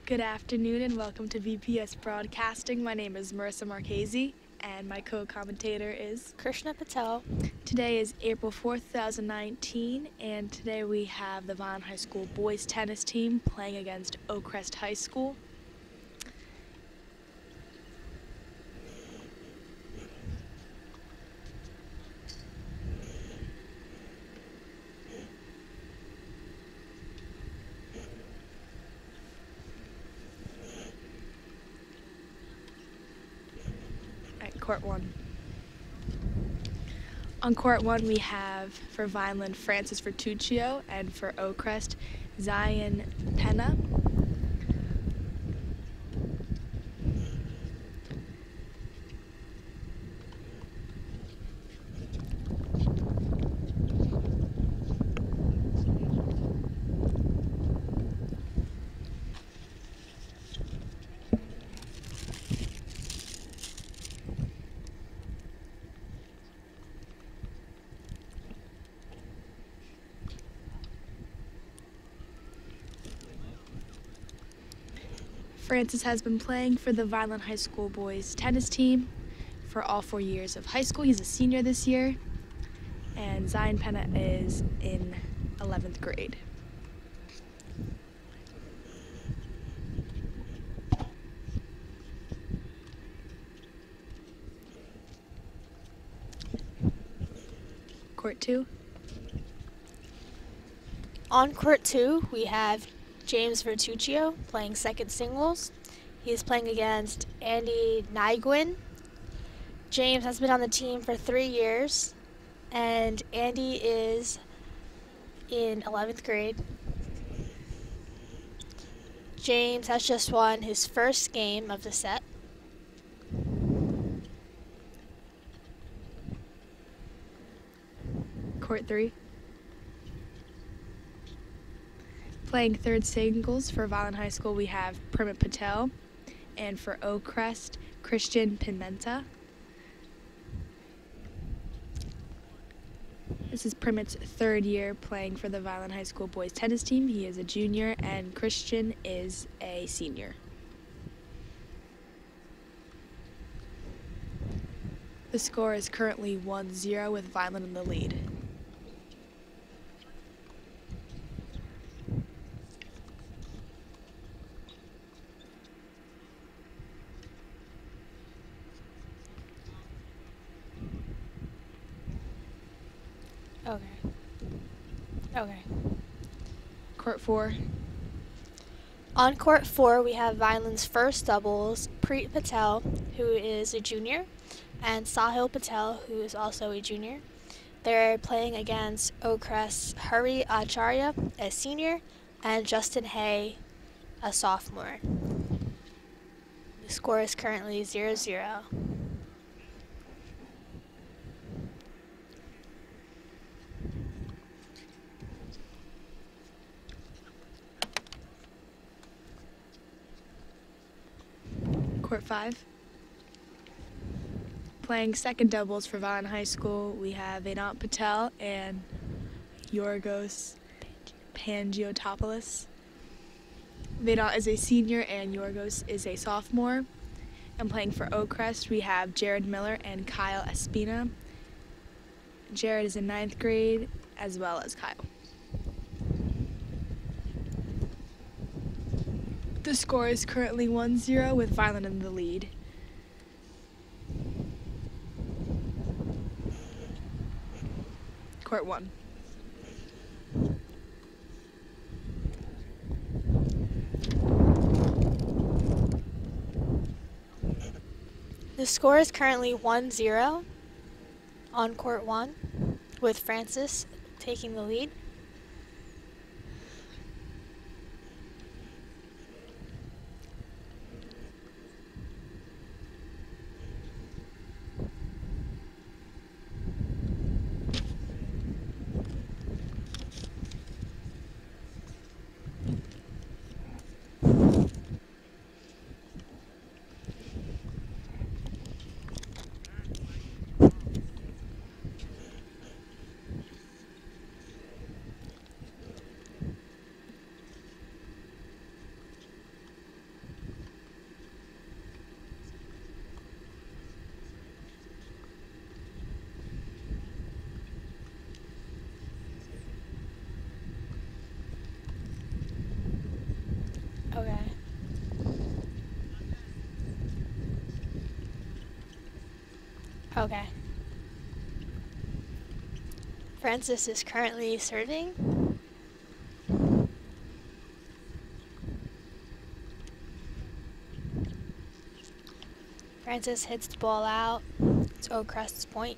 Good afternoon and welcome to VPS Broadcasting. My name is Marissa Marchese and my co-commentator is Krishna Patel. Today is April 4th, 2019, and today we have the Vineland High School boys tennis team playing against Oakcrest High School. Court 1. On Court 1 we have for Vineland Francis Vertuccio and for Oakcrest Zion Penna. Francis has been playing for the Vineland High School boys tennis team for all 4 years of high school. He's a senior this year, and Zion Penna is in 11th grade. Court 2. On Court 2, we have James Vertuccio playing second singles. He's playing against Andy Nyguen. James has been on the team for 3 years, and Andy is in 11th grade. James has just won his first game of the set. Court 3. Playing third singles for Vineland High School, we have Primit Patel, and for Oakcrest, Christian Pimenta. This is Primit's third year playing for the Vineland High School boys tennis team. He is a junior, and Christian is a senior. The score is currently 1-0 with Vineland in the lead. Okay. Court 4. On Court 4, we have Vineland's first doubles, Preet Patel, who is a junior, and Sahil Patel, who is also a junior. They're playing against Oakcrest's Hari Acharya, a senior, and Justin Hay, a sophomore. The score is currently 0-0. Court 5. Playing second doubles for Vineland High School, we have Vedant Patel and Yorgos Pangiotopoulos. Vedant is a senior and Yorgos is a sophomore. And playing for Oakcrest, we have Jared Miller and Kyle Espina. Jared is in 9th grade, as well as Kyle. The score is currently 1-0 with Vineland in the lead. Court 1. The score is currently 1-0 on Court 1, with Francis taking the lead. Okay. Francis is currently serving. Francis hits the ball out. It's Oakcrest's point.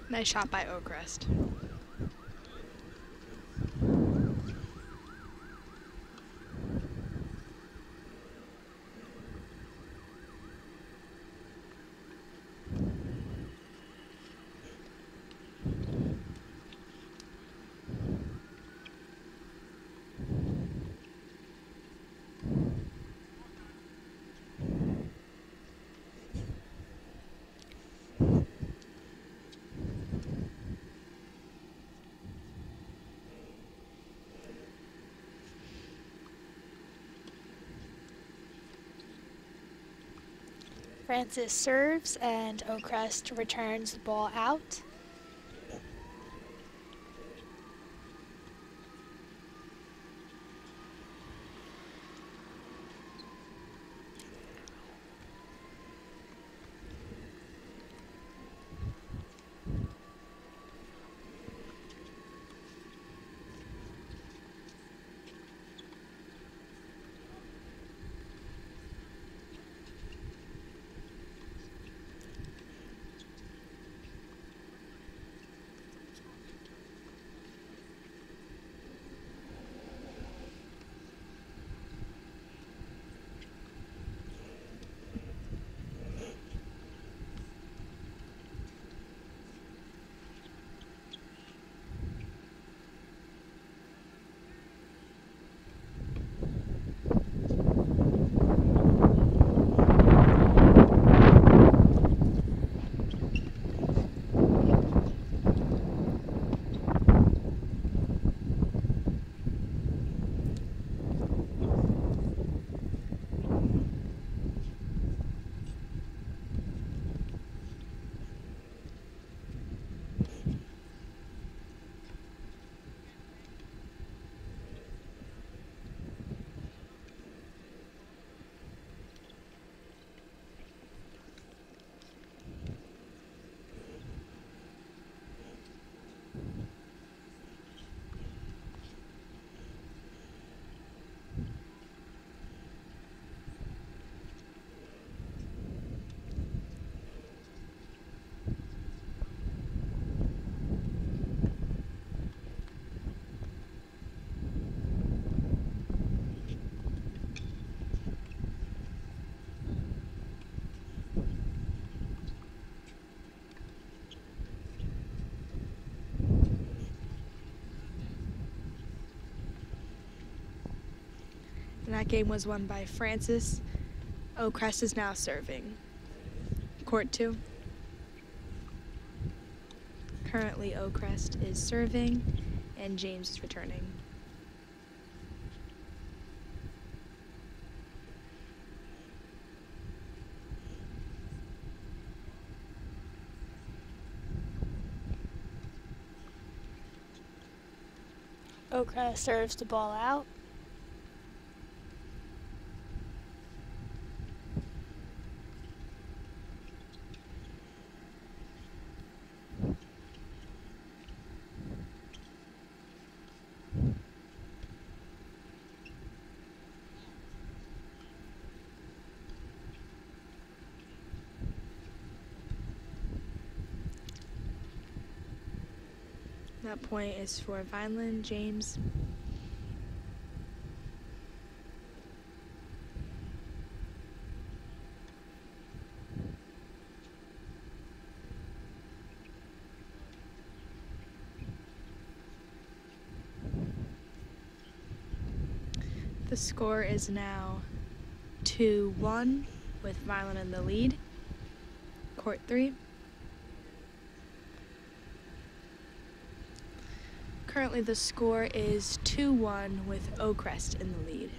Nice shot by Oakcrest. Francis serves and Oakcrest returns the ball out. And that game was won by Francis. Oakcrest is now serving. Court 2. Currently Oakcrest is serving and James is returning. Oakcrest serves the ball out. That point is for Vineland, James. The score is now 2-1 with Vineland in the lead. Court 3. Currently the score is 2-1 with Oakcrest in the lead.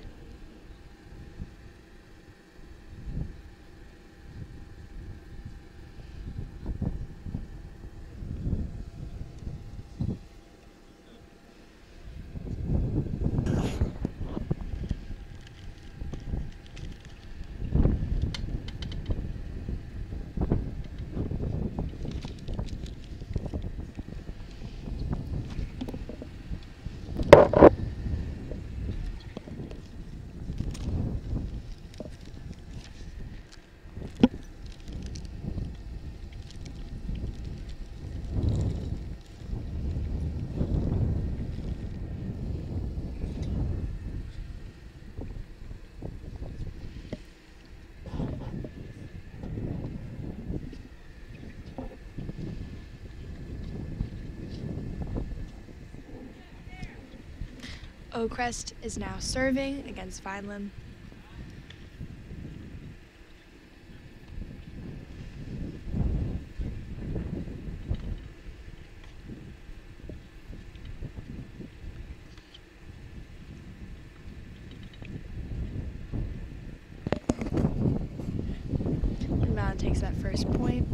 Oakcrest is now serving against Vineland. And Vineland takes that first point.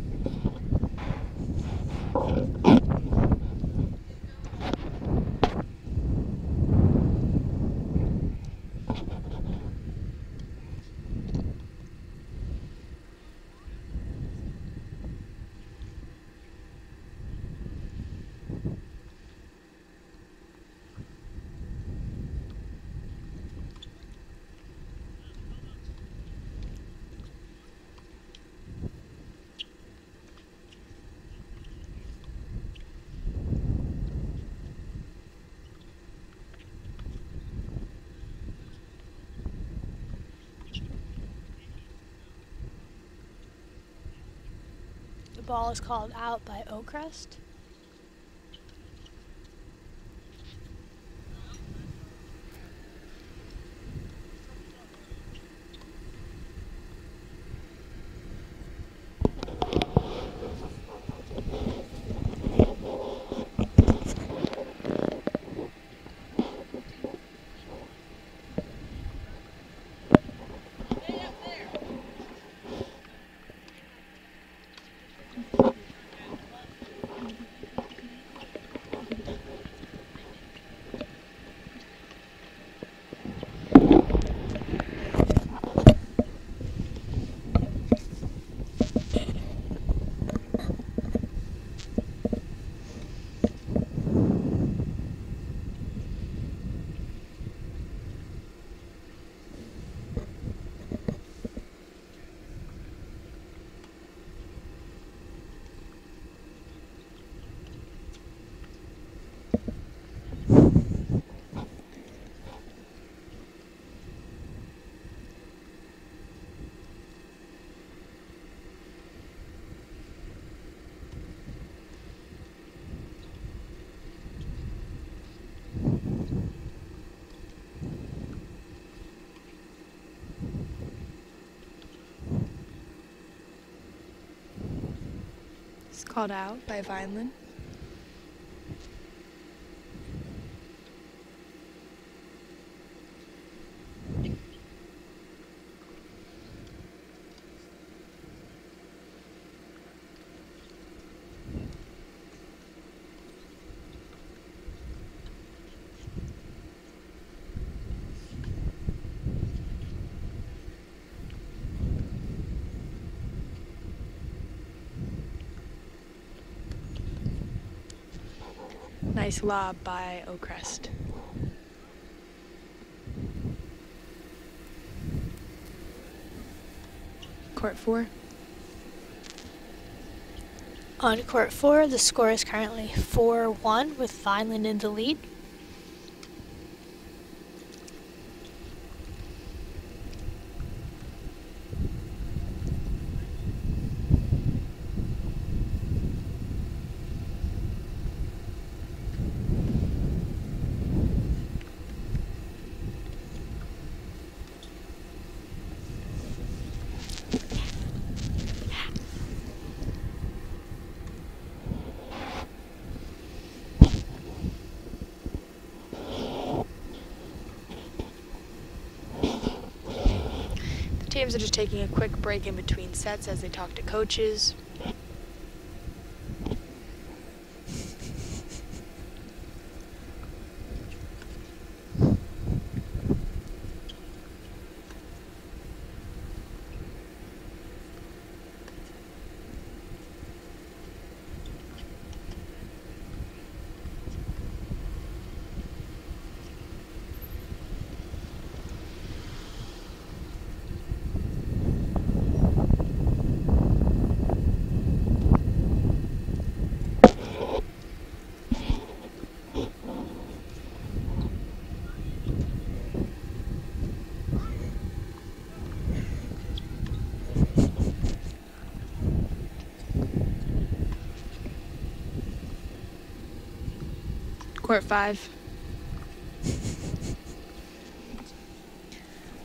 The ball is called out by Oakcrest. It's called out by Vineland. Nice lob by Oakcrest. Court 4. On court 4, the score is currently 4-1 with Vineland in the lead. Teams are just taking a quick break in between sets as they talk to coaches. Court 5.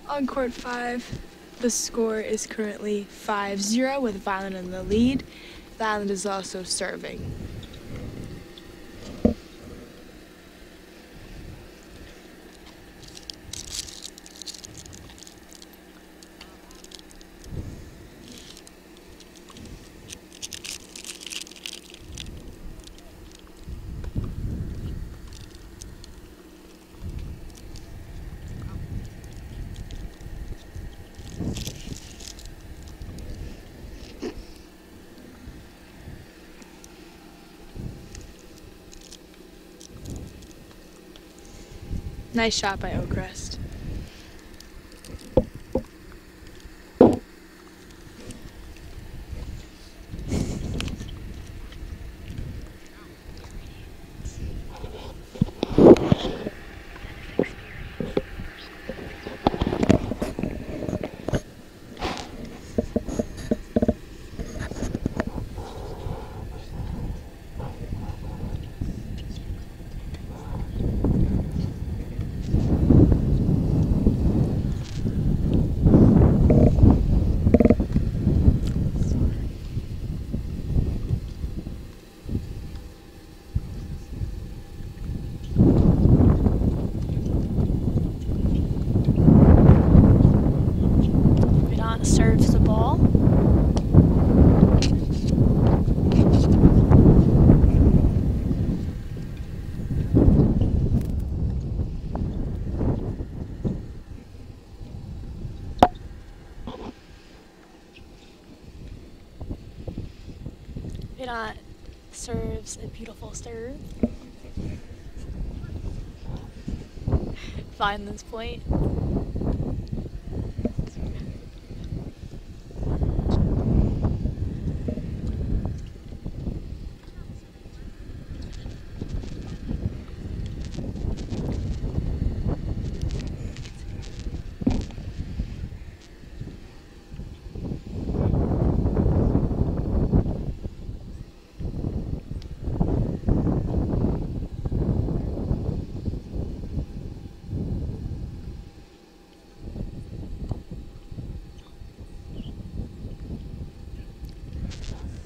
On court 5, the score is currently 5-0 with Vineland in the lead. Vineland is also serving. Nice shot by Oakcrest. Serves the ball. Vidant serves a beautiful serve. Vineland's point.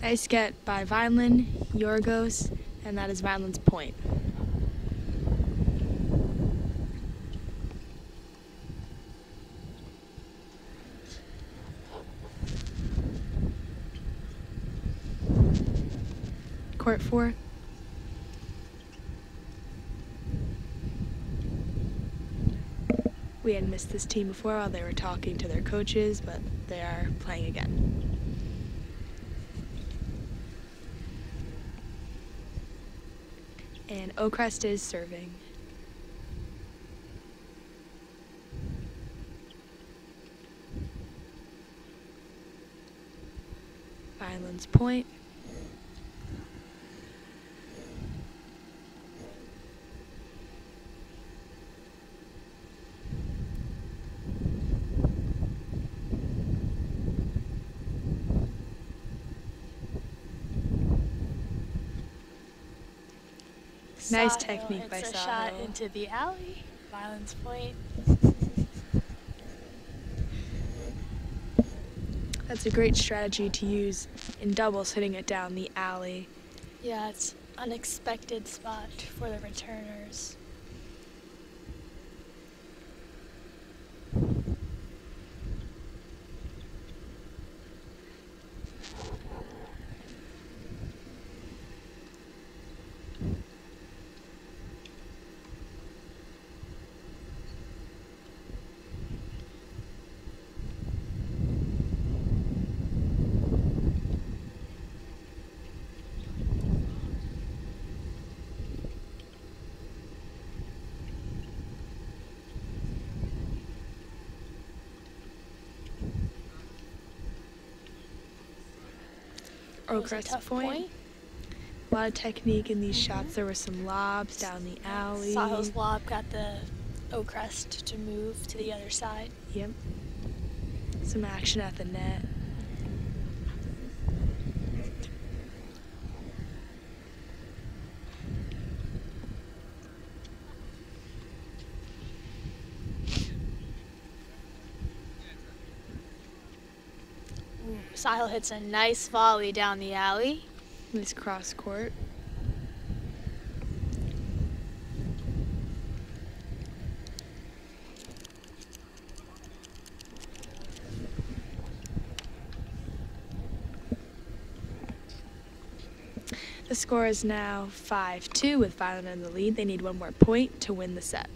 Nice get by Vineland, Yorgos, and that is Vineland's point. Court 4. We had missed this team before while they were talking to their coaches, but they are playing again. And Oakcrest is serving. Vineland's point. Nice technique by It's a Sahil. shot into the alley. Vineland's point. That's a great strategy to use in doubles, hitting it down the alley. Yeah, it's unexpected spot for the returners. Oakcrest point. A lot of technique in these shots. There were some lobs down the alley. Sahil's lob got the Oakcrest to move to the other side. Yep. Some action at the net. Sahil hits a nice volley down the alley. Nice cross court. The score is now 5-2 with Vineland in the lead. They need one more point to win the set.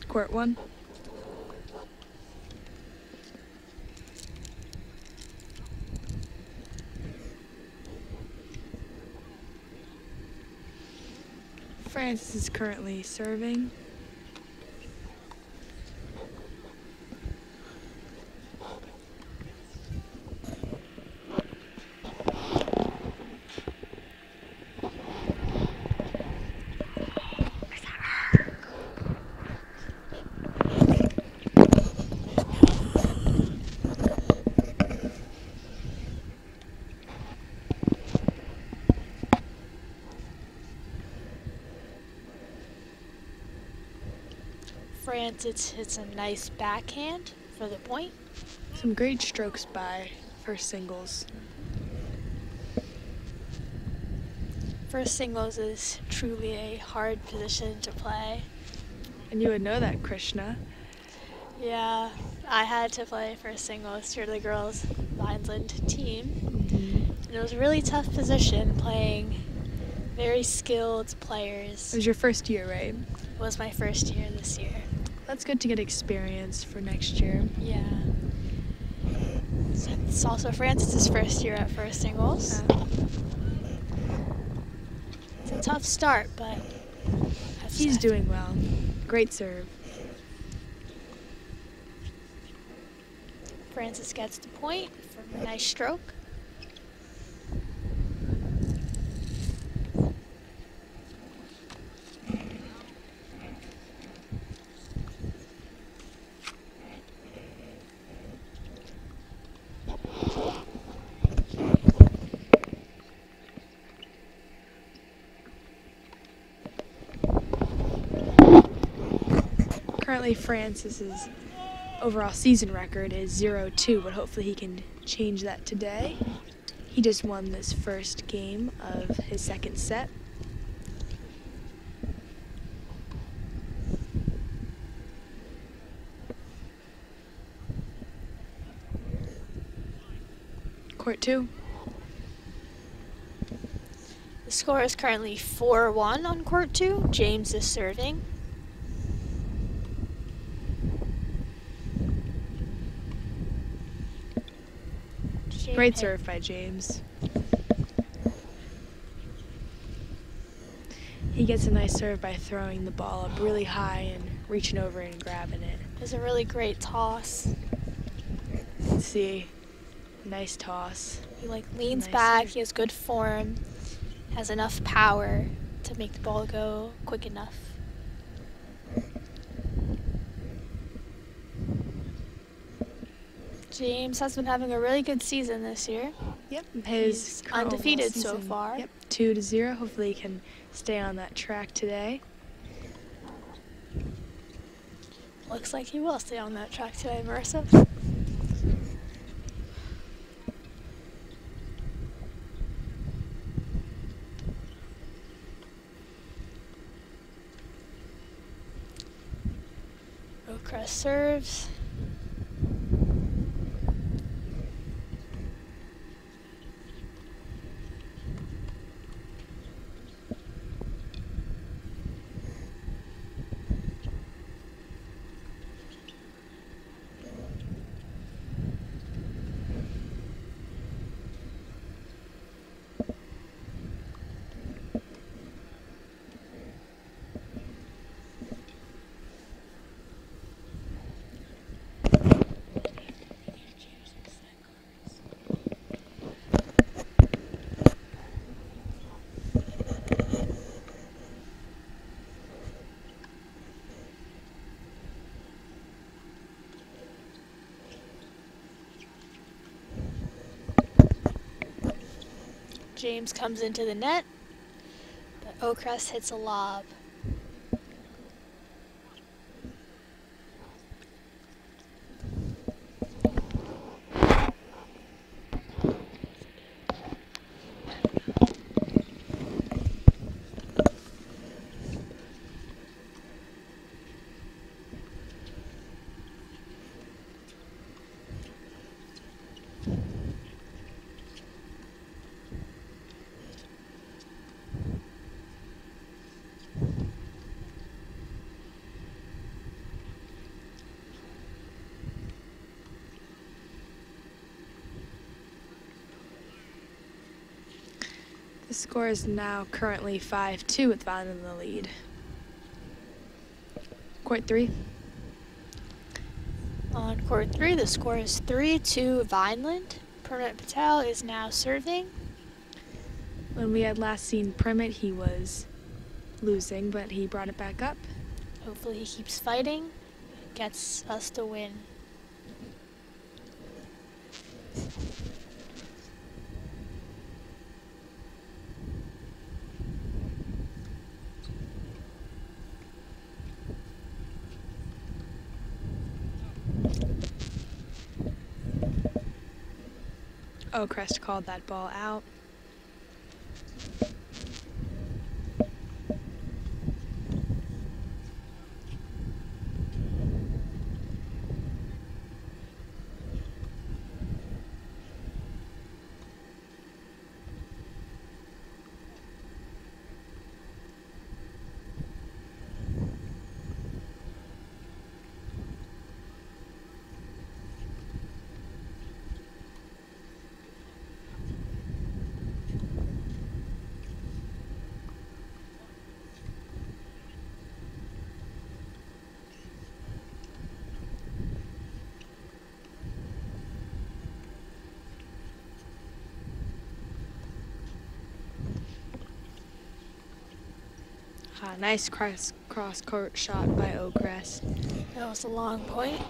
Court 1. Francis is currently serving. Francis hits a nice backhand for the point. Some great strokes by first singles. First singles is truly a hard position to play. And you would know that, Krishna. Yeah, I had to play first singles for the girls' Vineland team. And it was a really tough position playing very skilled players. It was your first year, right? It was my first year this year. That's good to get experience for next year. Yeah. So it's also Francis's first year at first singles. It's a tough start, but he's doing well. Great serve. Francis gets the point for a nice stroke. Currently, Francis's overall season record is 0-2, but hopefully he can change that today. He just won this first game of his second set. Court 2. The score is currently 4-1 on court 2. James is serving. Great serve by James. He gets a nice serve by throwing the ball up really high and reaching over and grabbing it. It's a really great toss. Let's see. Nice toss. He leans Nice back, serve. he has good form, has enough power to make the ball go quick enough. James has been having a really good season this year. Yep, He's undefeated so season, far. Yep, 2-0. Hopefully he can stay on that track today. Looks like he will stay on that track today, Marissa. Oakcrest serves. James comes into the net, but Oakcrest hits a lob. The score is now currently 5-2 with Vineland in the lead. Court 3. On court 3, the score is 3-2 Vineland. Primit Patel is now serving. When we had last seen Primit, he was losing, but he brought it back up. Hopefully he keeps fighting, gets us the win. Oakcrest called that ball out. Nice cross-court shot by Oakcrest. That was a long point.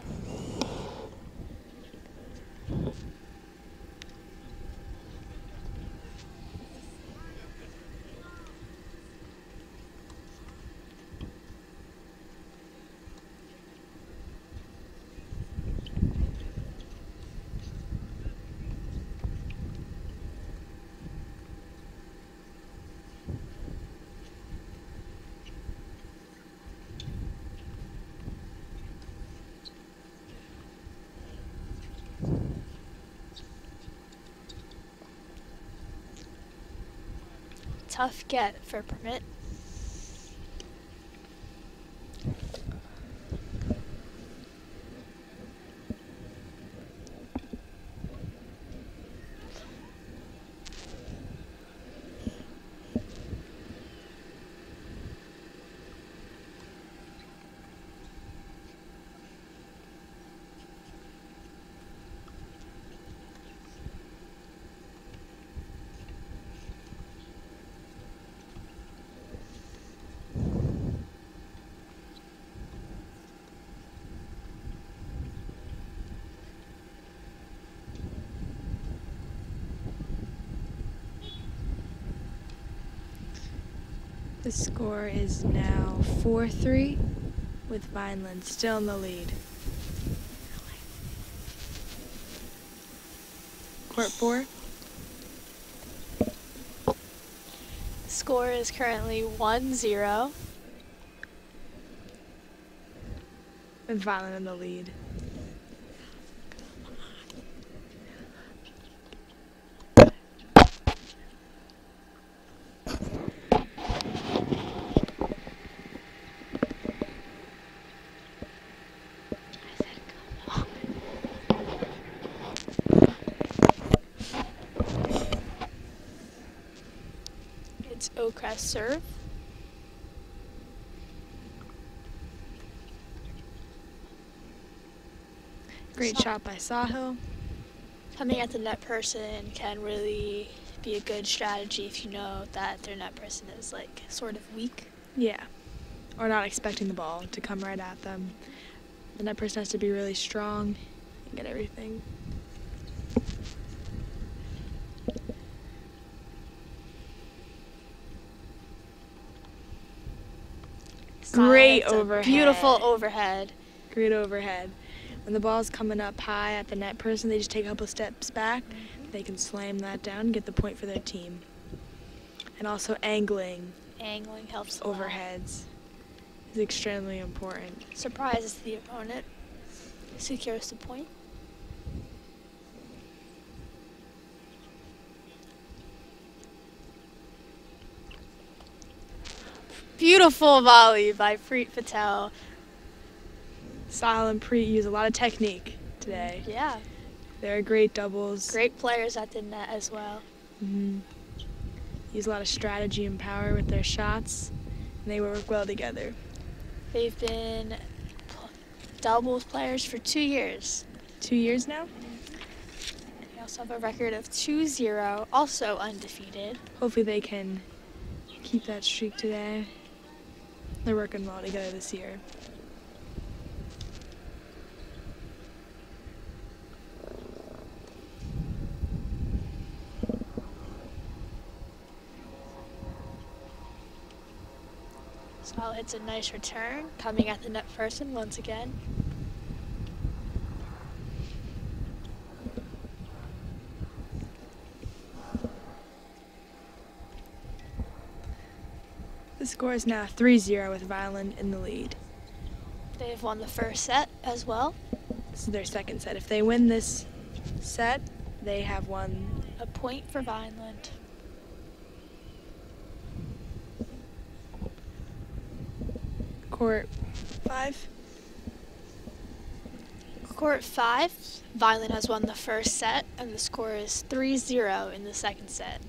Tough get for Primit. The score is now 4-3 with Vineland still in the lead. Court 4. The score is currently 1-0. With Vineland in the lead. It's Oakcrest serve. Great shot by Sahil. Coming at the net person can really be a good strategy if you know that their net person is like sort of weak. Yeah. Or not expecting the ball to come right at them. The net person has to be really strong and get everything. Great hits a overhead. beautiful overhead. Great overhead. When the ball's coming up high at the net person, they just take a couple steps back. They can slam that down and get the point for their team. And also angling Angling helps a lot. overheads is extremely important. Surprises the opponent. Secures the point. Beautiful volley by Preet Patel. Sahil and Preet use a lot of technique today. Yeah, They're great doubles. great players at the net as well. Use a lot of strategy and power with their shots, and they work well together. They've been doubles players for 2 years. 2 years now? They also have a record of 2-0, also undefeated. Hopefully they can keep that streak today. They're working well together this year. So it's a nice return, coming at the net person once again. The score is now 3-0 with Vineland in the lead. They've won the first set as well. This is their second set. If they win this set, they have won. A point for Vineland. Court 5. Court 5, Vineland has won the first set, and the score is 3-0 in the second set.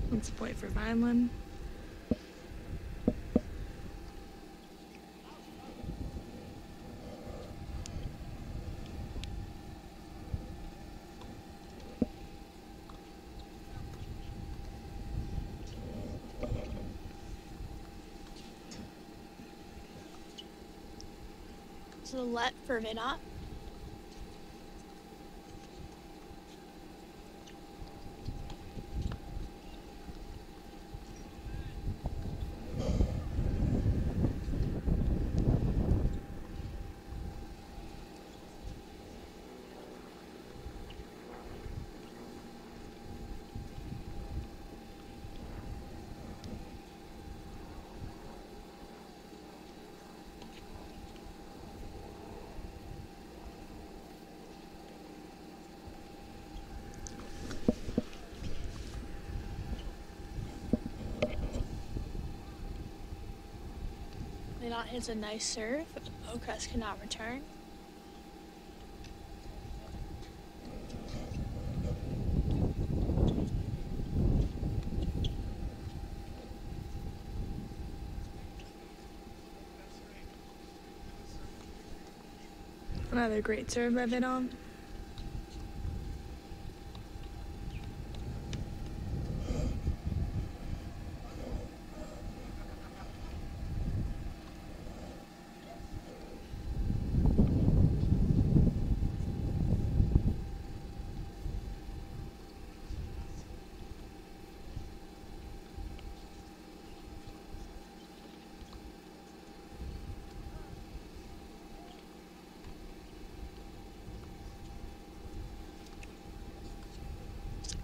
That's a point for Vineland. So let for Vinot. Vinot hits a nice serve. Oakcrest cannot return. Another great serve by Vineland.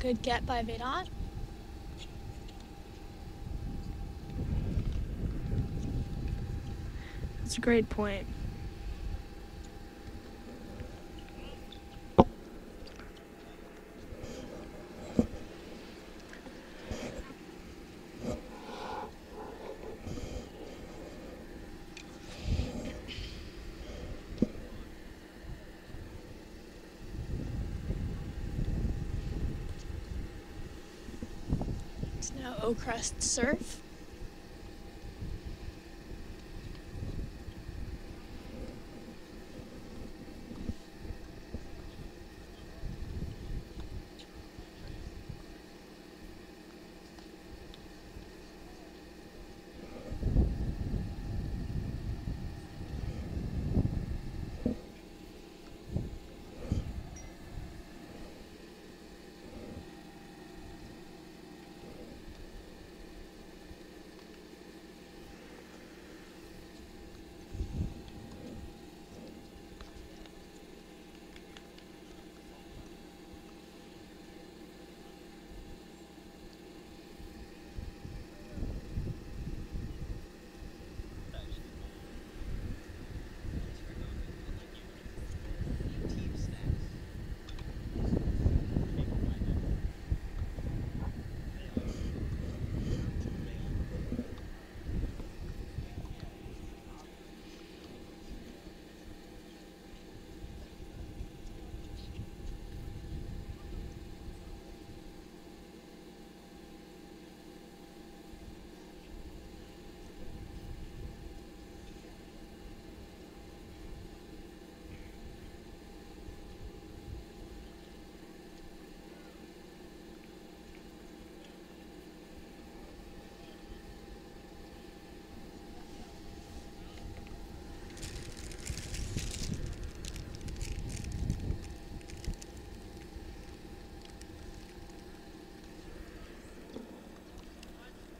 Good get by Vedant. That's a great point. It's now Oakcrest serve.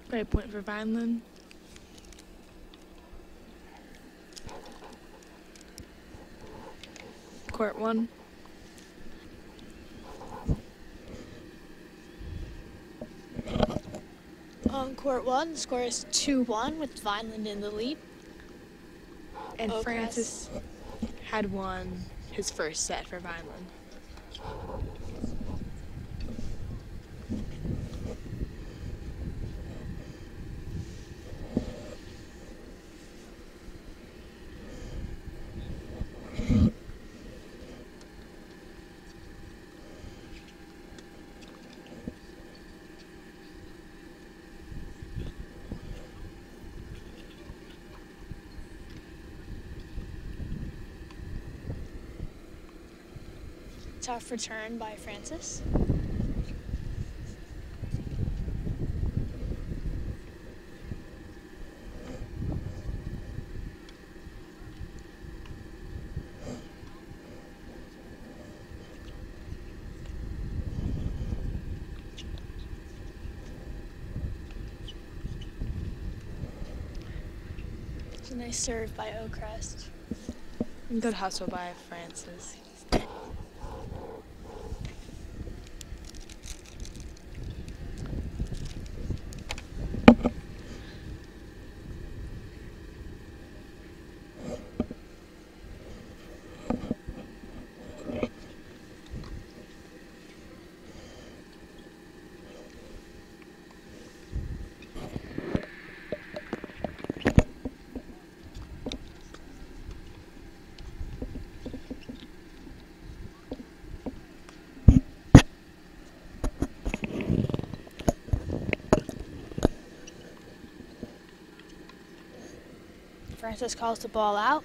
Great point for Vineland. Court 1. On court 1, the score is 2-1 with Vineland in the lead. And Oakcrest. Francis had won his first set for Vineland. Tough return by Francis. It's a nice serve by Oakcrest. Good hustle by Francis. Francis calls the ball out.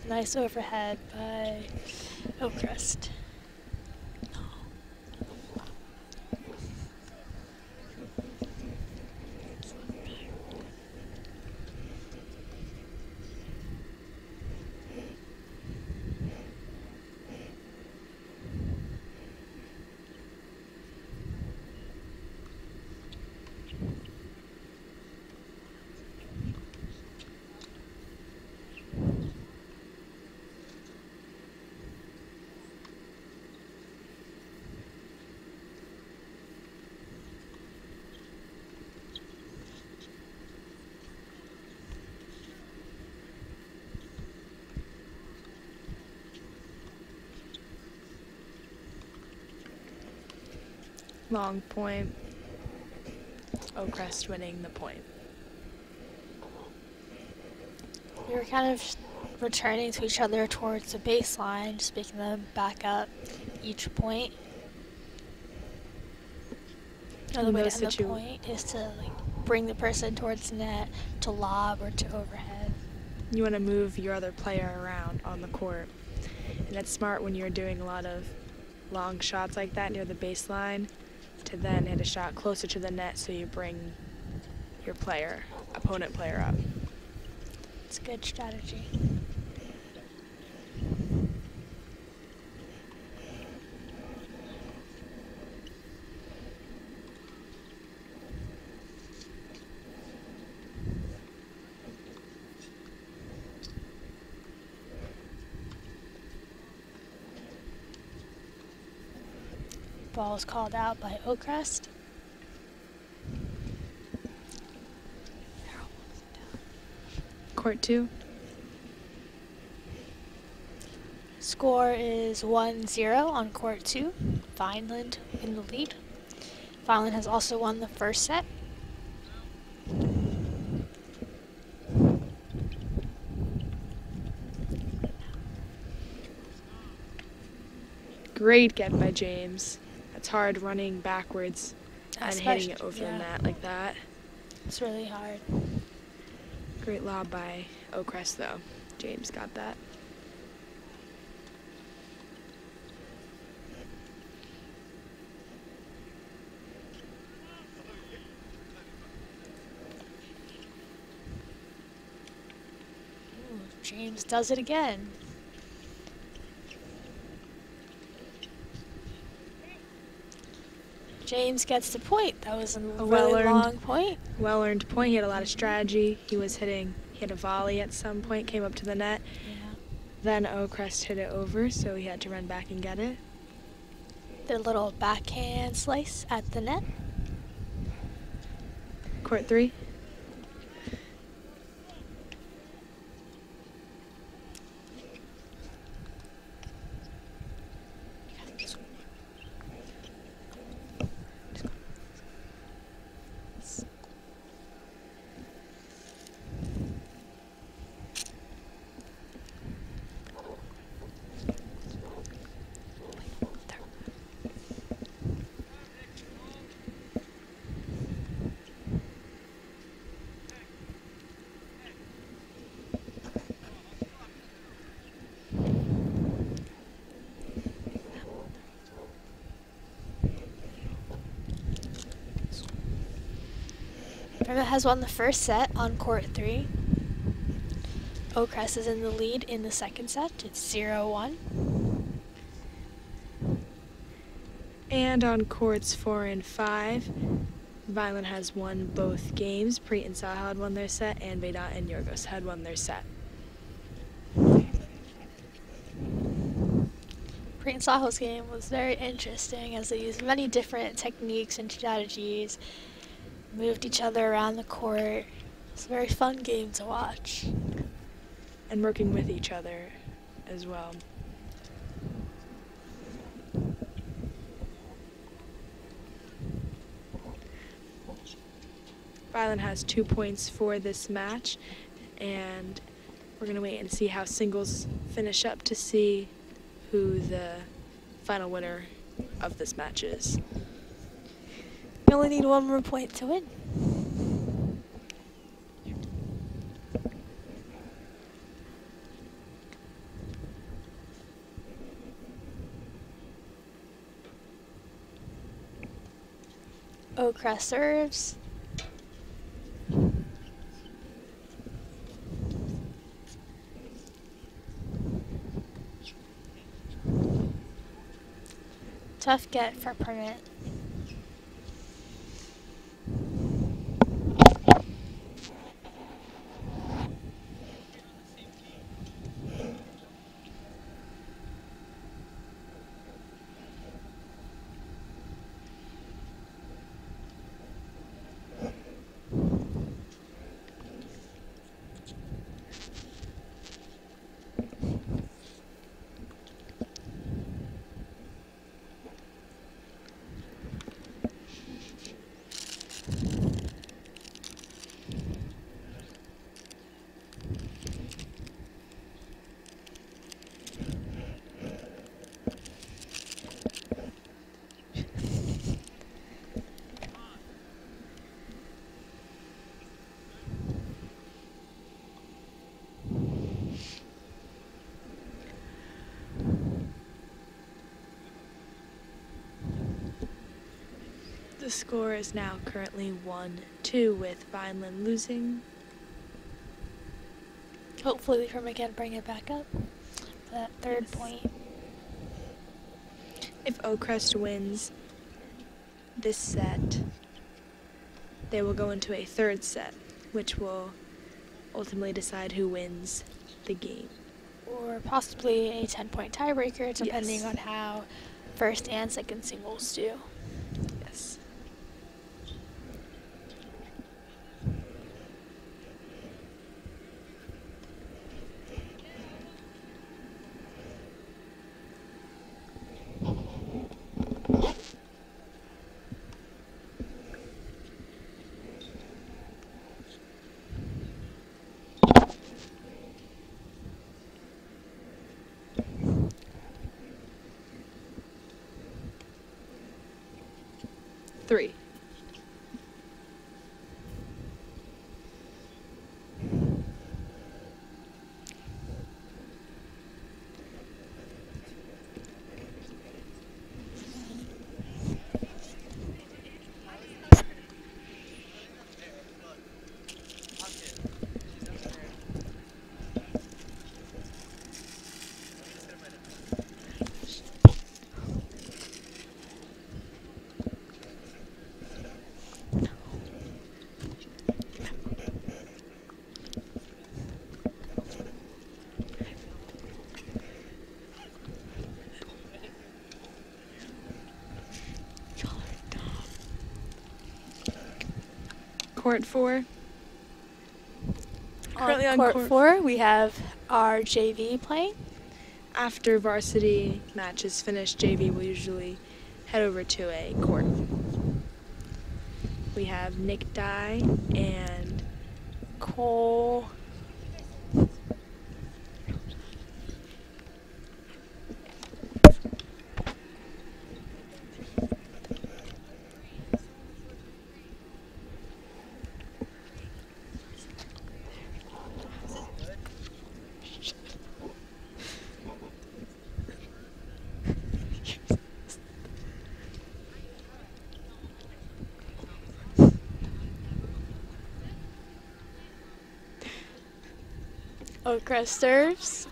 Nice overhead by Oakcrest. Long point. Oakcrest winning the point. We were kind of returning to each other towards the baseline, just making them back up each point. Another way to end the point is to bring the person towards the net, to lob, or to overhead. You want to move your other player around on the court. And it's smart when you're doing a lot of long shots like that near the baseline to then hit a shot closer to the net so you bring your opponent player up. It's a good strategy. Ball is called out by Oakcrest. Court 2. Score is 1-0 on court 2. Vineland in the lead. Vineland has also won the first set. Great get by James. It's hard running backwards and hitting it over the net like that. It's really hard. Great lob by Oakcrest though. James got that. Ooh, James does it again. James gets the point. That was a really long point. Well-earned point. He had a lot of strategy. He hit a volley at some point, came up to the net. Yeah. Then Oakcrest hit it over, so he had to run back and get it. The little backhand slice at the net. Court 3. Vineland has won the first set on court 3. Oakcrest is in the lead in the second set. It's 0-1. And on courts 4 and 5, Vineland has won both games. Preet and Sahil had won their set, and Vedant and Yorgos had won their set. Preet and Sahil's game was very interesting as they used many different techniques and strategies, moved each other around the court. It's a very fun game to watch. And working with each other as well. Vineland has 2 points for this match, and we're going to wait and see how singles finish up to see who the final winner of this match is. You only need one more point to win. Oakcrest serves. Tough get for Permit. The score is now currently 1-2 with Vineland losing. Hopefully Leverman can bring it back up for that third Yes. point. If Oakcrest wins this set, they will go into a third set, which will ultimately decide who wins the game. Or possibly a 10-point tiebreaker, depending Yes. on how first and second singles do. Yes. Three. Court 4. Currently on court court 4, we have our JV playing. After varsity matches finish, JV will usually head over to a court. We have Nick Dye and Cole. Oakcrest serves.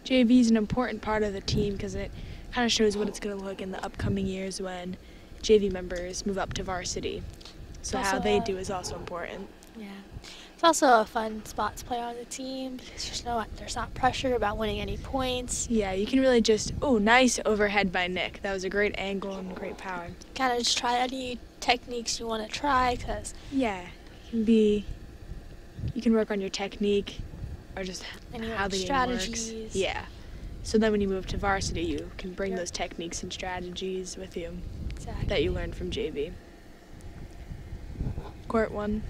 JV is an important part of the team because it kind of shows what it's going to look in the upcoming years when JV members move up to varsity. So Also, how they do is also important. Yeah. It's also a fun spot to play on the team. There's not pressure about winning any points. Yeah, you can really just, oh, nice overhead by Nick. That was a great angle and great power. Kind of just try any techniques you want to try, because Yeah, you can work on your technique or just how the game works. strategies. Yeah. So then when you move to varsity, you can bring Yep. those techniques and strategies with you Exactly. that you learned from JV. Court 1.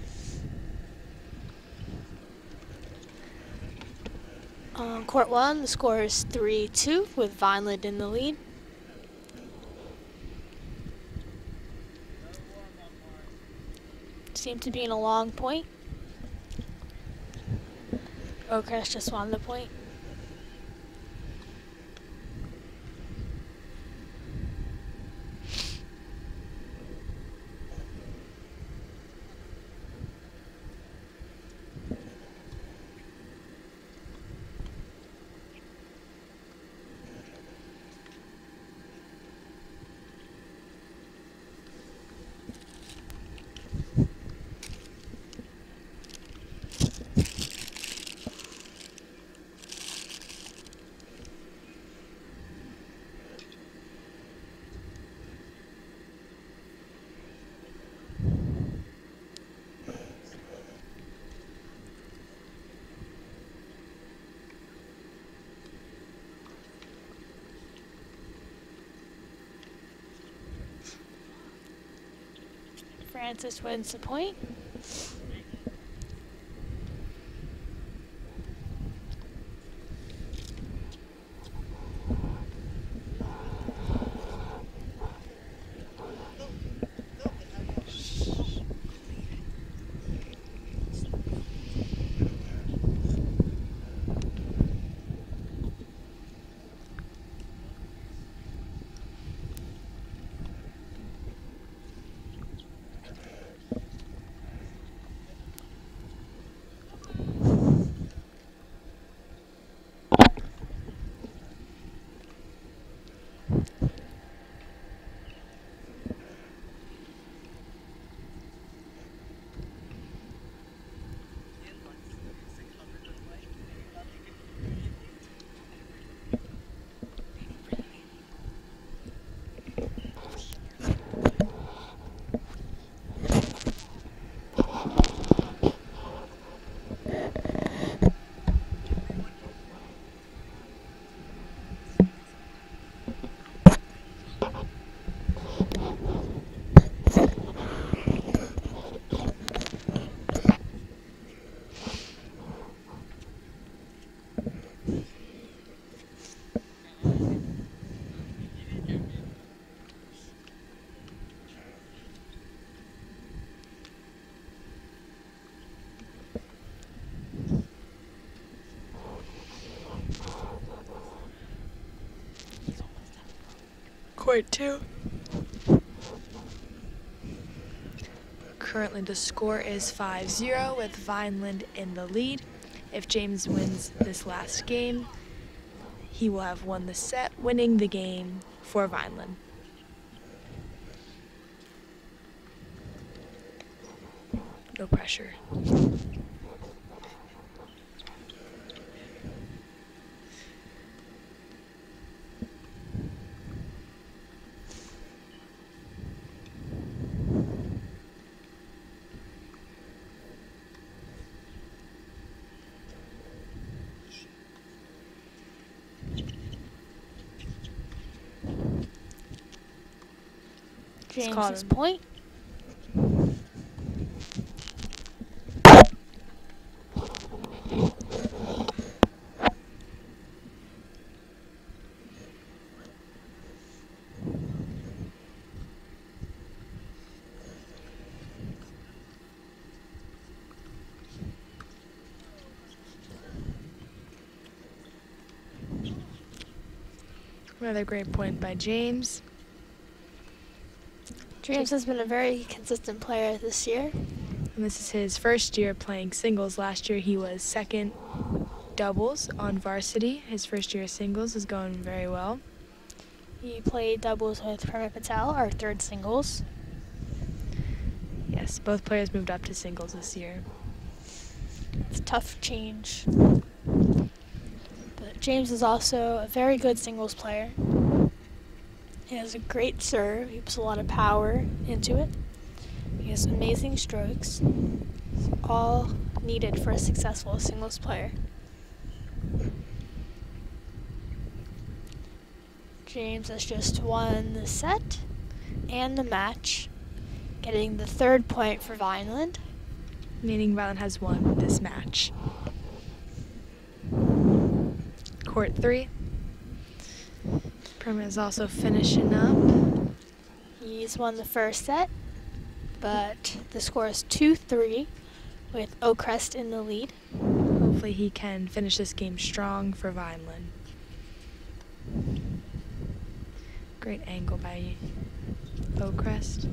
Court 1, the score is 3-2 with Vineland in the lead. Seemed to be in a long point. Oakcrest just won the point. Francis wins the point. Court 2. Currently the score is 5-0 with Vineland in the lead. If James wins this last game, he will have won the set, winning the game for Vineland. No pressure. James's point. Another great point by James. James has been a very consistent player this year. And this is his first year playing singles. Last year he was second doubles on varsity. His first year of singles is going very well. He played doubles with Prema Patel, our third singles. Yes, both players moved up to singles this year. It's a tough change. But James is also a very good singles player. He has a great serve. He puts a lot of power into it. He has amazing strokes. It's all needed for a successful singles player. James has just won the set and the match, getting the third point for Vineland. Meaning Vineland has won this match. Court 3. Prema is also finishing up. He's won the first set, but the score is 2-3 with Oakcrest in the lead. Hopefully he can finish this game strong for Vineland. Great angle by Oakcrest.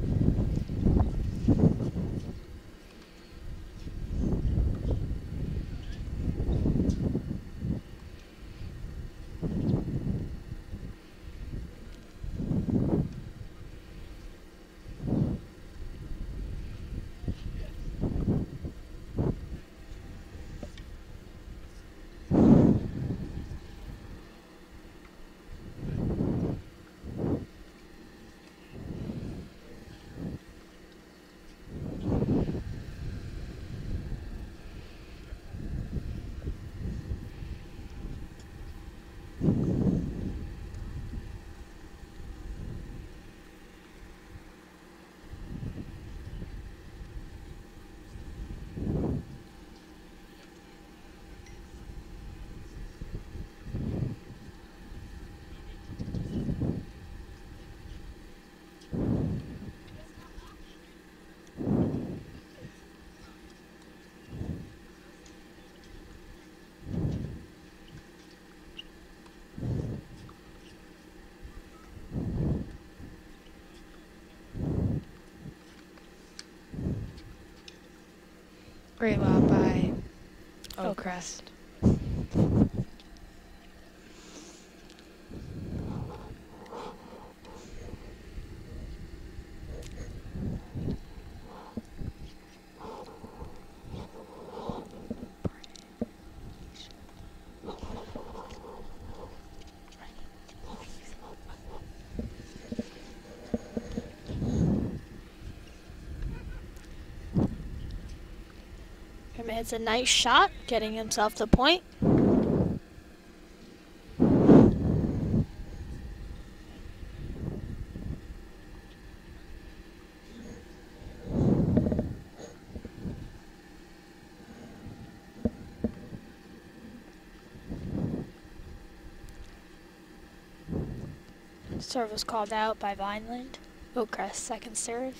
Great lob by Oakcrest. It's a nice shot, getting himself the point. Serve was called out by Vineland. Oakcrest second serve.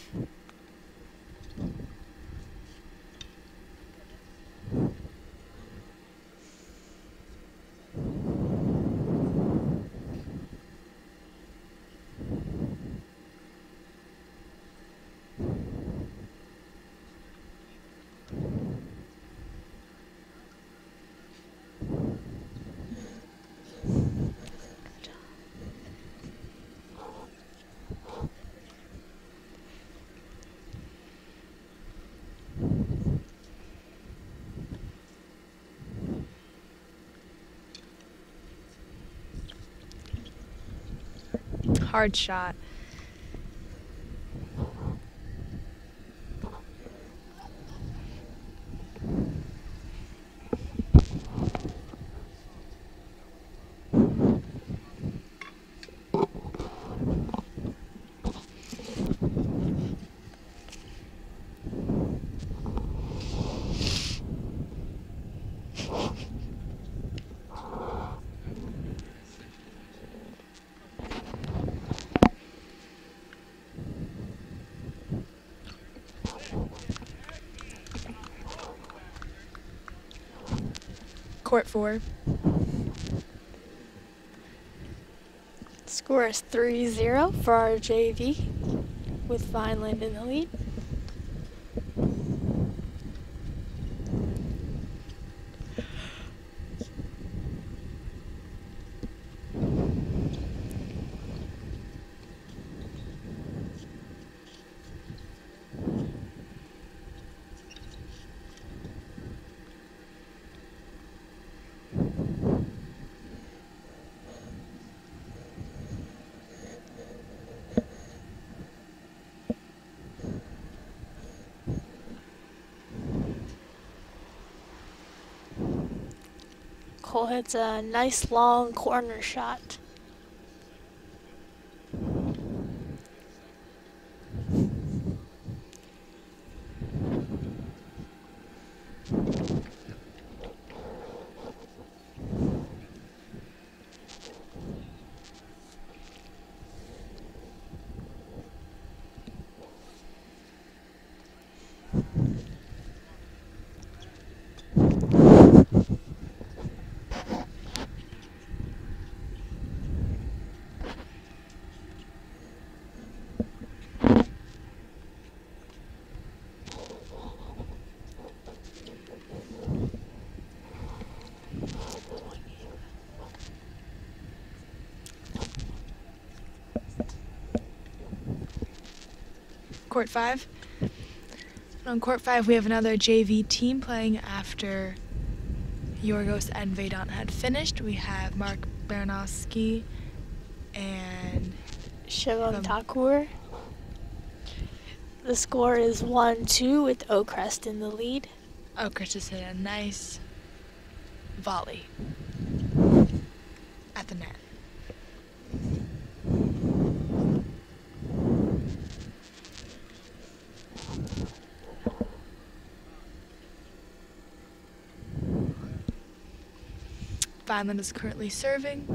Hard shot. Court 4. Score is 3-0 for our JV, with Vineland in the lead. Cole hits a nice long corner shot. Court 5. On Court 5, we have another JV team playing after Yorgos and Vedant had finished. We have Mark Baranowski and Shivam Thakur. The score is 1-2 with Oakcrest in the lead. Oakcrest just hit a nice volley at the net. Vineland is currently serving.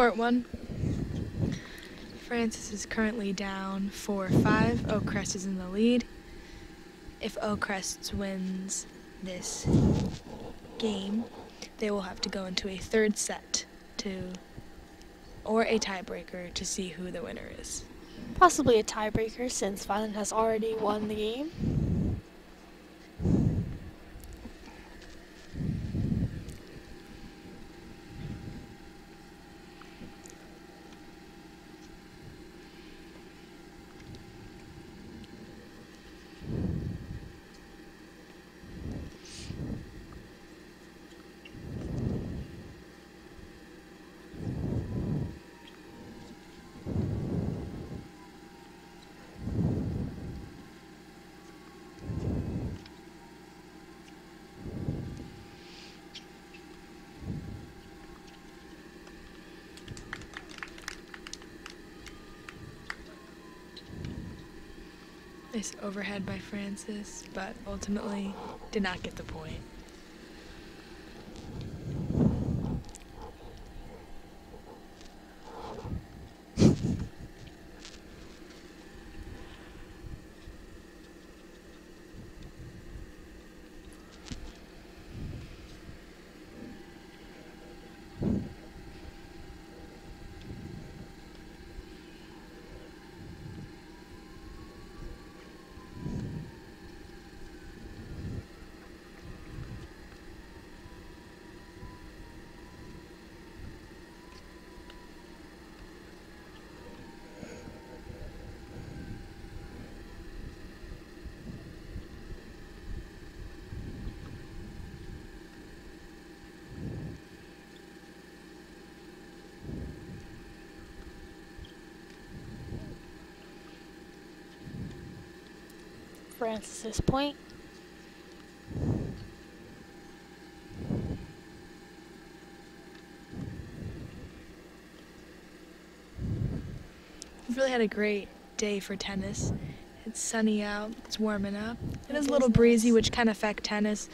Court 1. Francis is currently down 4-5. Oakcrest is in the lead. If Oakcrest wins this game, they will have to go into a third set or a tiebreaker to see who the winner is. Possibly a tiebreaker since Vineland has already won the game. Nice overhead by Francis, but ultimately did not get the point. Francis's point. We've really had a great day for tennis. It's sunny out, it's warming up. It is a It little is breezy, nice. which can affect tennis.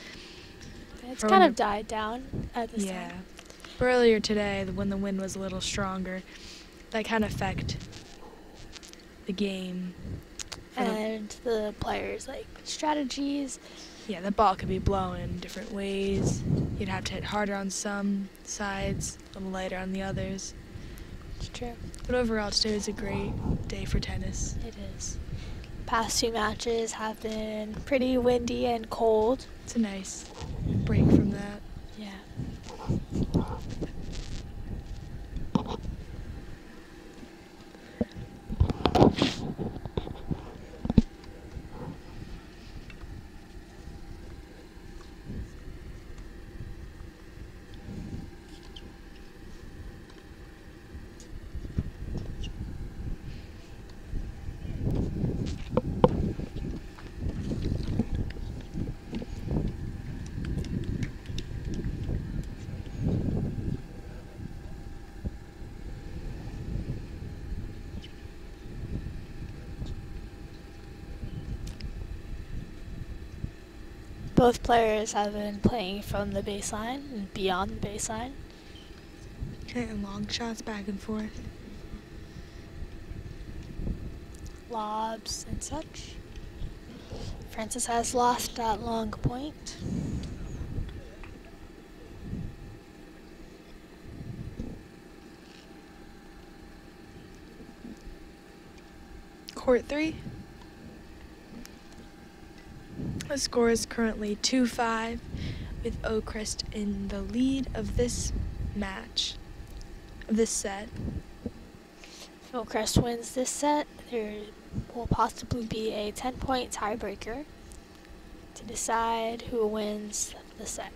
It's From kind the- of died down at this Yeah. time. But earlier today, when the wind was a little stronger, that can affect the game. And the players' strategies. Yeah, the ball could be blowing different ways. You'd have to hit harder on some sides, a little lighter on the others. It's true. But overall, today was a great day for tennis. It is. Past two matches have been pretty windy and cold. It's a nice break from that. Yeah. Both players have been playing from the baseline and beyond the baseline. And long shots back and forth. Lobs and such. Francis has lost that long point. Court 3. The score is currently 2-5, with Oakcrest in the lead of this match, of this set. If Oakcrest wins this set, there will possibly be a 10-point tiebreaker to decide who wins the set.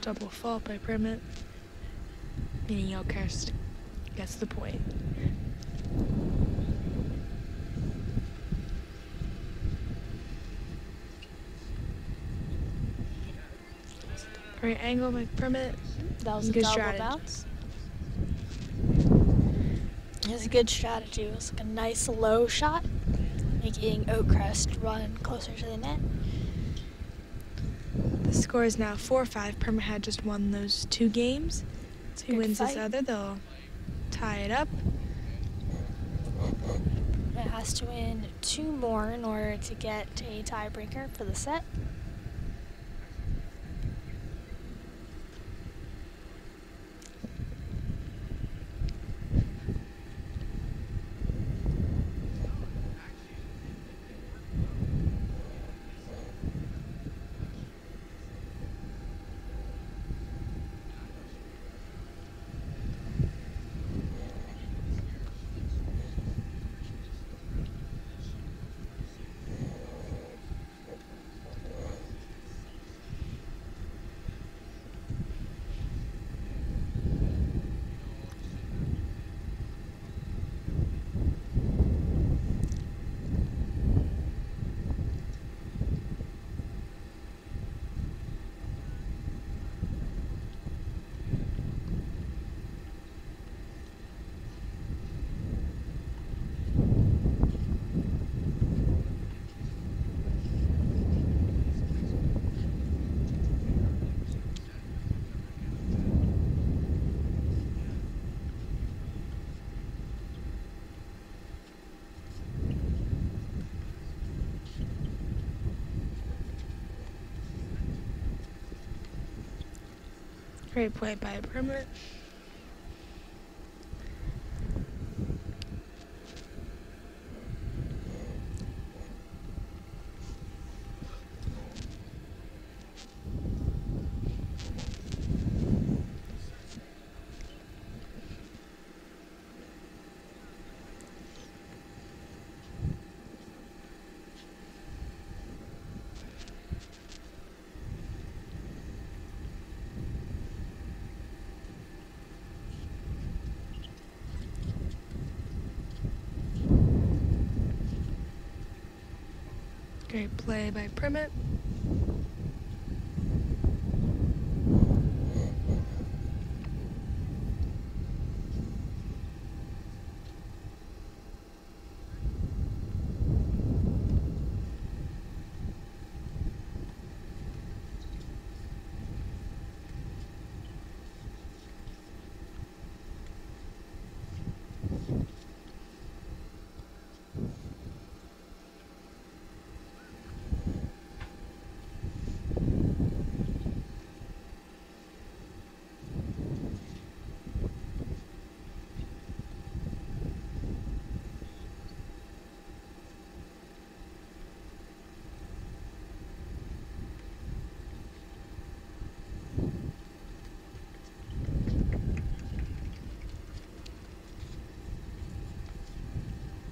double fault by Primmett, meaning Oakcrest gets the point. Great angle by Primmett. That was a Good double strategy. bounce. It was a good strategy. It was like a nice low shot, making Oakcrest run closer to the net. The score is now 4-5. Primmett had just won those 2 games. So he Good wins this fight. other, they'll tie it up. It has to win 2 more in order to get a tiebreaker for the set. Great point by Primmett. Great play by Primmett.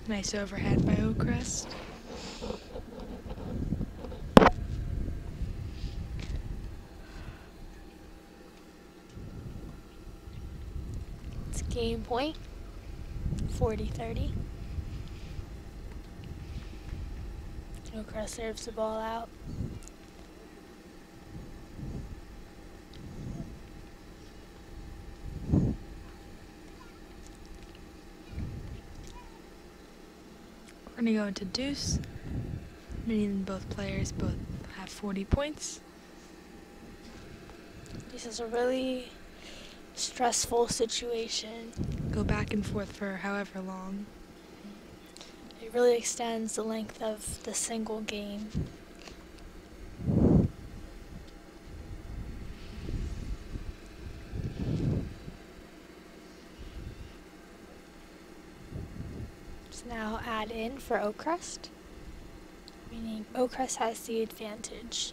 Nice overhead by Oakcrest. It's game point, 40-30. Oakcrest serves the ball out. We're going to go into deuce, meaning both players both have 40 points. This is a really stressful situation. Go back and forth for however long. It really extends the length of the single game. Now add in for Oakcrest, meaning Oakcrest has the advantage.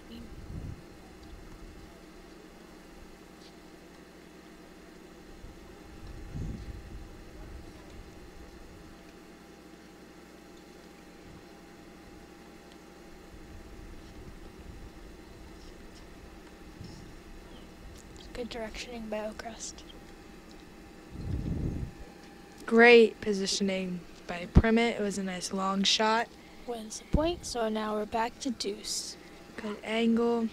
Good directioning by Oakcrest. Great positioning by Primmett. It was a nice long shot. Wins the point, so now we're back to deuce. Good angle.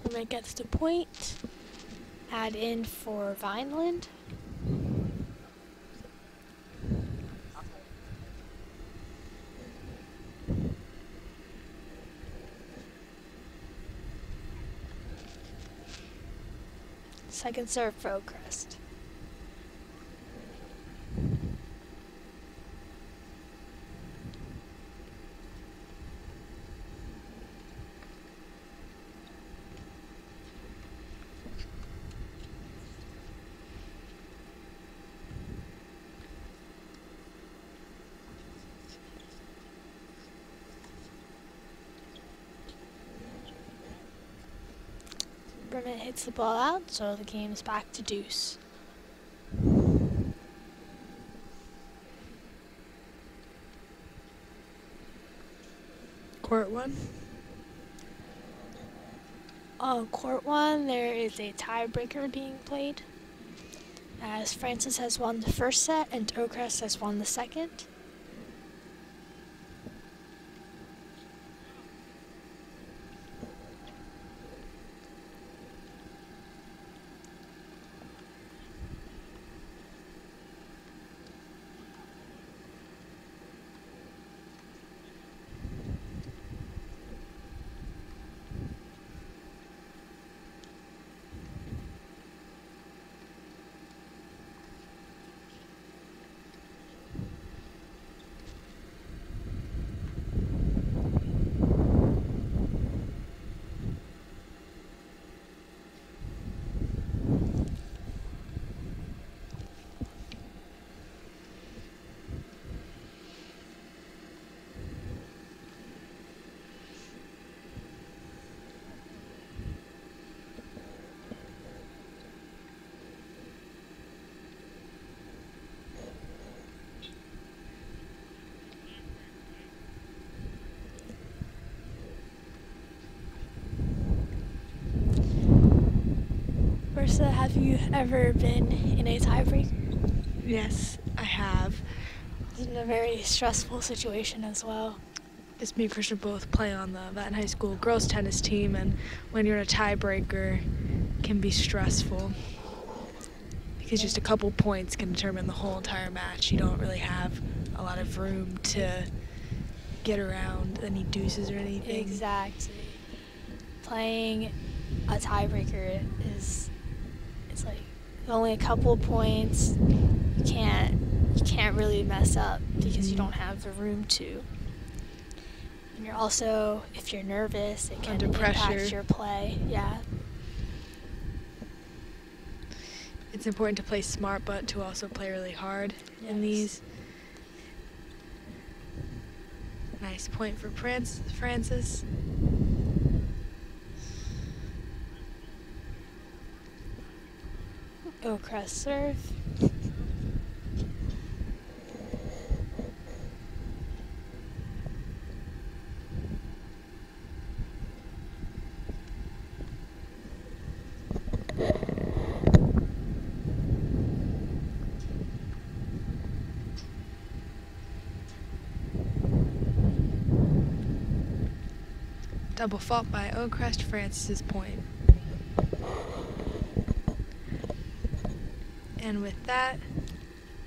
Primmett gets the point. Add in for Vineland. Second serve for Oakcrest. Primmett hits the ball out, so the game is back to deuce. Court 1. On court 1, there is a tiebreaker being played, as Francis has won the first set and Oakcrest has won the second. Versa, have you ever been in a tiebreaker? Yes, I have. It's in a very stressful situation as well. It's me and Christian both play on the Vineland High School girls tennis team, and when you're in a tiebreaker, it can be stressful because just a couple points can determine the whole entire match. You don't really have a lot of room to get around any deuces or anything. Exactly. Playing a tiebreaker is, it's like only a couple points. You can't really mess up because you don't have the room to. And you're also, if you're nervous, it can Under impact pressure. your play. Yeah. It's important to play smart, but to also play really hard in Yes. these. Nice point for Francis. Oakcrest serve. Double fault by Oakcrest, Francis's point. And with that,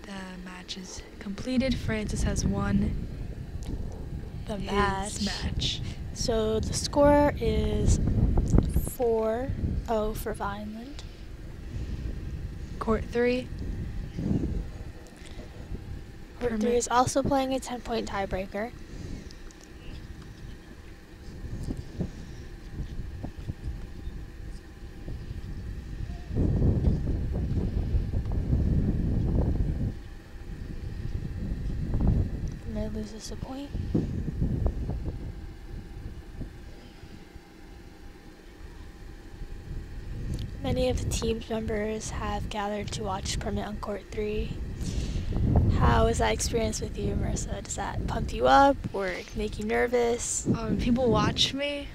the match is completed. Francis has won The his match. So the score is 4-0 for Vineland. Court 3. Court 3 is also playing a 10-point tiebreaker. Primmett loses a point. Many of the team's members have gathered to watch Permit on Court 3. How is that experience with you, Marissa? Does that pump you up or make you nervous? People watch me,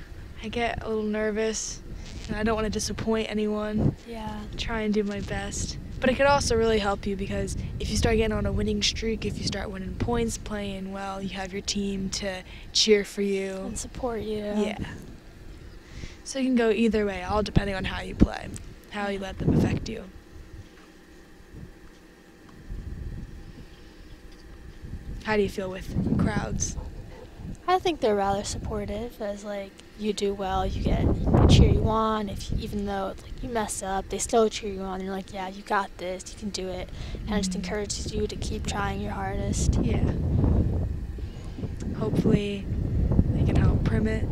I get a little nervous, and I don't want to disappoint anyone. Yeah. Try and do my best. But it could also really help you because if you start getting on a winning streak, if you start winning points, playing well, you have your team to cheer for you. And support you. Yeah. So you can go either way, all depending on how you play, how you let them affect you. How do you feel with crowds? I think they're rather supportive, as like you do well, they cheer you on. Even though like you mess up, they still cheer you on. They're like, yeah, you got this, you can do it, and it just encourages you to keep trying your hardest. Yeah. Hopefully, they can help Primit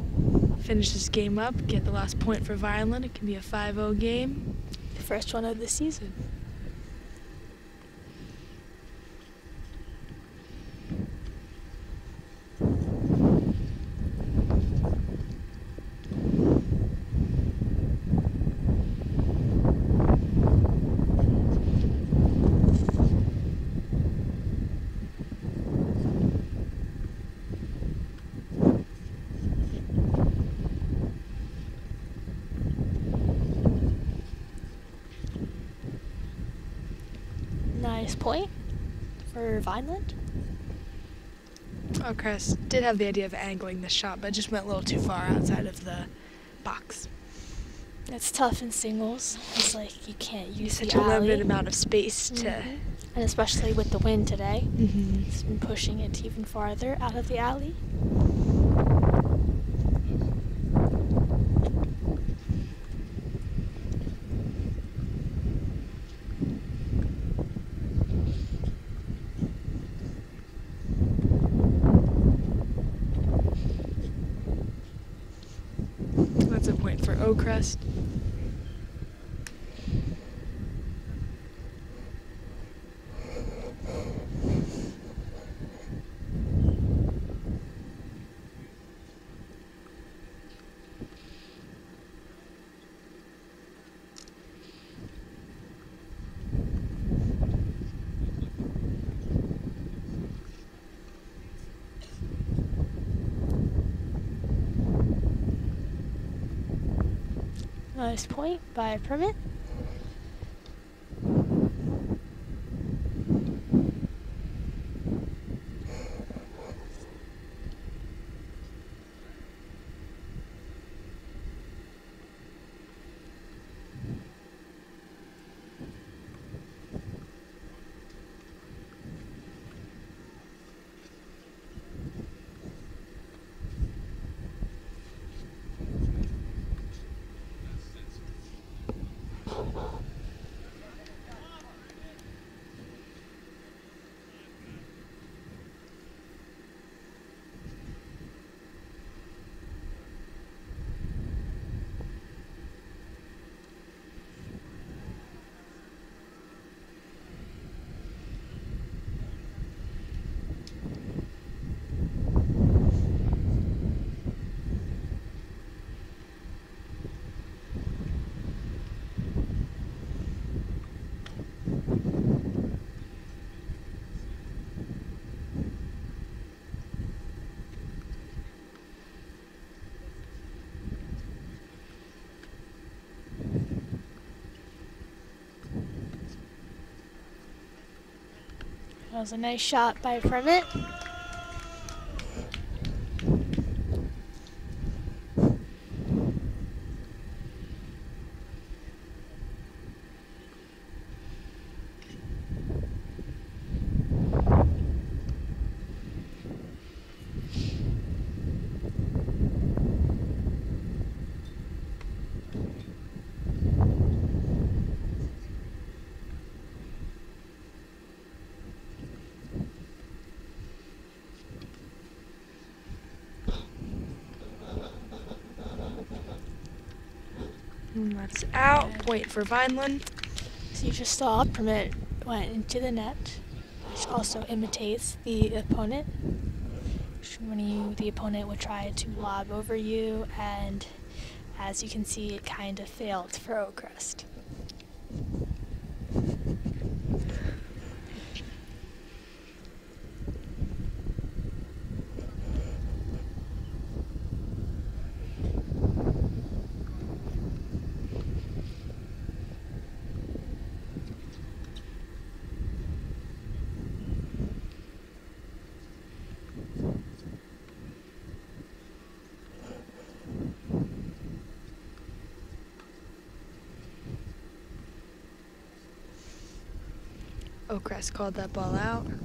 finish this game up, get the last point for Vineland. It can be a 5-0 game. The first one of the season. Nice point for Vineland. Oakcrest did have the idea of angling the shot, but it just went a little too far outside of the box. It's tough in singles. It's like you can't use Such the a limited alley. amount of space to... And especially with the wind today, it's been pushing it even farther out of the alley. That's a point for Oakcrest. Nice point by Permit. That was a nice shot by Permit. That's out. Point for Vineland. So you just saw Permit went into the net, which also imitates the opponent. When the opponent would try to lob over you, and as you can see, it kind of failed for Oakcrest. Oakcrest called that ball out. There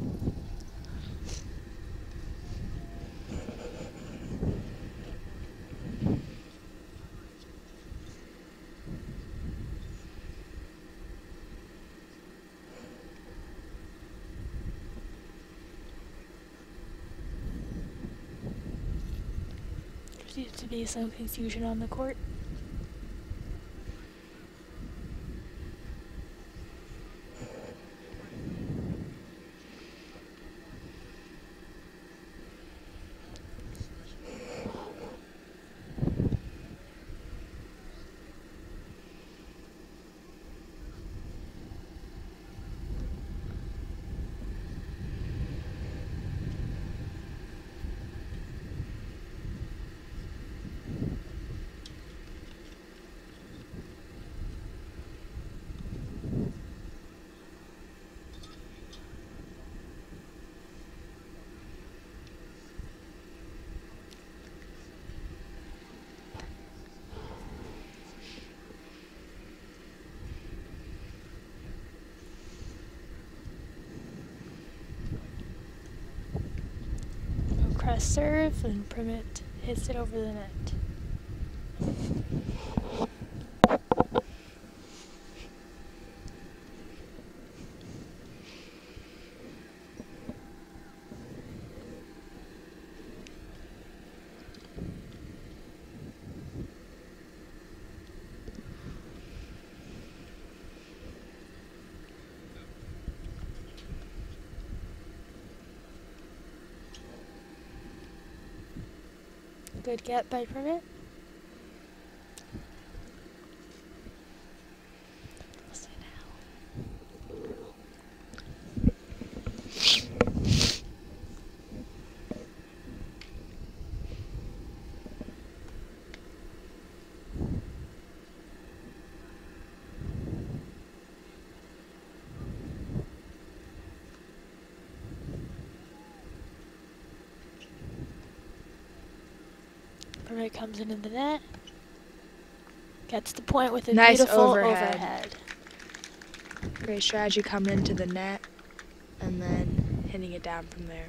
seems to be some confusion on the court. Crest serve and Primit hits it over the net. Good get by Primit. Primit comes into the net. Gets the point with a Nice beautiful overhead. overhead. Great strategy coming into the net and then hitting it down from there.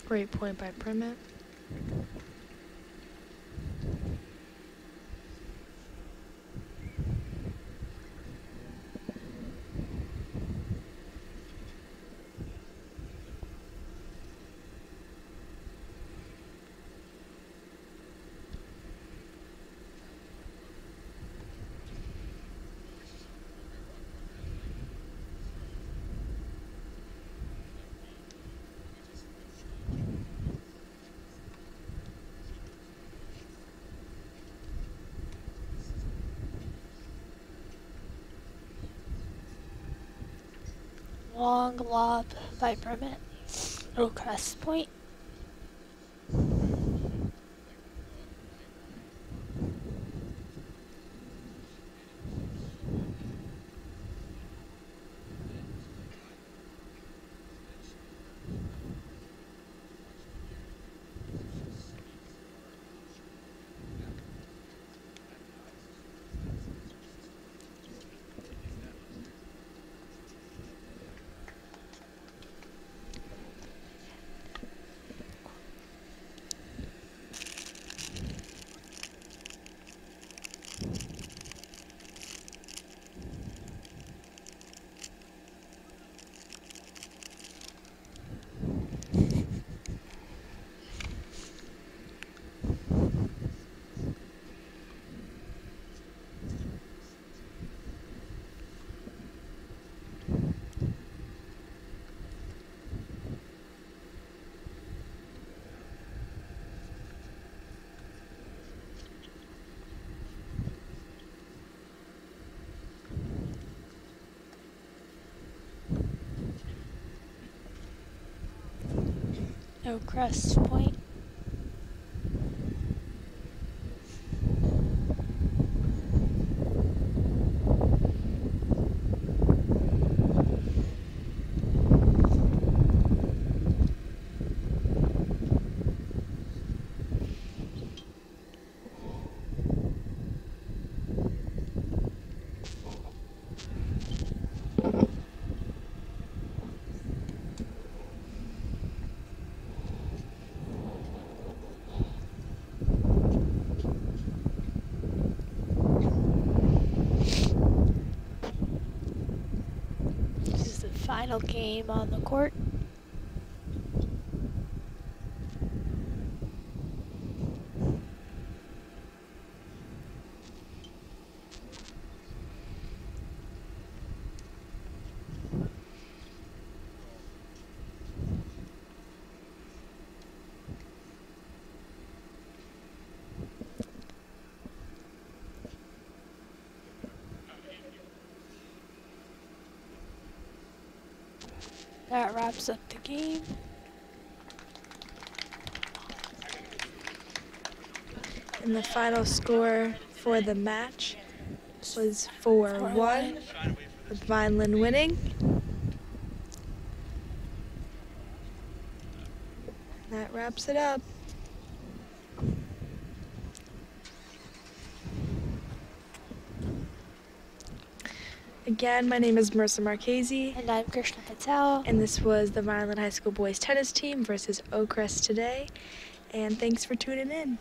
Great point by Primit. Long lob by Primit. Oakcrest point. Oakcrest point. This is the final game on the court. That wraps up the game. And the final score for the match was 4-1, with Vineland winning. That wraps it up. Again, my name is Marissa Marchese, And I'm Krishna Patel. and this was the Vineland High School boys tennis team versus Oakcrest today. And thanks for tuning in.